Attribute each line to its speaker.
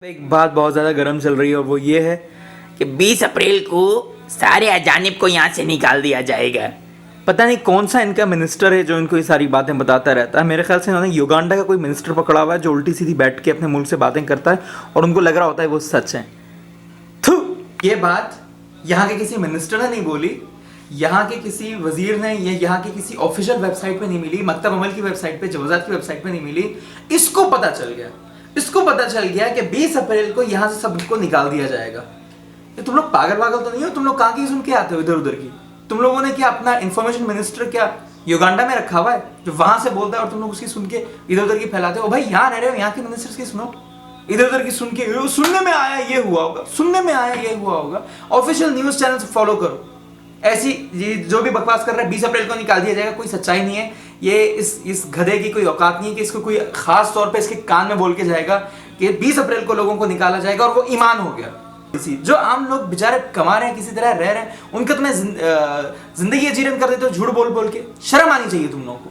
Speaker 1: एक बात बहुत ज़्यादा गर्म चल रही है और वो ये है कि 20 अप्रैल को सारे अजानिब को यहाँ से निकाल दिया जाएगा। पता नहीं कौन सा इनका मिनिस्टर है जो इनको ये सारी बातें बताता रहता है। मेरे ख्याल से इन्होंने युगांडा का कोई मिनिस्टर पकड़ा हुआ है जो उल्टी सीधी बैठ के अपने मुल्क से बातें करता है और उनको लग रहा होता है वो सच है। थू, ये बात यहाँ के किसी मिनिस्टर ने नहीं बोली, यहाँ के किसी वजीर ने, या यहाँ की किसी ऑफिशियल वेबसाइट पे नहीं मिली, मकतब अमल की वेबसाइट पे, जवाजात की वेबसाइट पे नहीं मिली। इसको पता चल गया कि 20 अप्रैल को यहाँ से सबको निकाल दिया जाएगा। ये तुम लोग पागल तो नहीं हो? तुम लोग कहाँ की सुन के आते हो इधर उधर की? तुम लोगों ने क्या अपना इंफॉर्मेशन मिनिस्टर क्या युगांडा में रखा हुआ है जो वहां से बोलता है और तुम लोग उसकी सुन के इधर उधर की फैलाते हो? भाई यहाँ रह रहे हो, यहाँ के मिनिस्टर्स की सुनो, इधर उधर की सुन के सुनने में आया ये हुआ होगा। ऑफिशियल न्यूज चैनल से फॉलो करो। ऐसी जो भी बकवास कर रहा है 20 अप्रैल को निकाल दिया जाएगा, कोई सच्चाई नहीं है। ये इस गधे की कोई औकात नहीं है कि इसको कोई खास तौर पे इसके कान में बोल के जाएगा कि 20 अप्रैल को लोगों को निकाला जाएगा और वो ईमान हो गया। जो आम लोग बेचारे कमा रहे हैं, किसी तरह रह रहे हैं, उनका तुम्हें जिंदगी जीवन कर देते हो झूठ बोल बोल के। शर्म आनी चाहिए तुम लोगों को।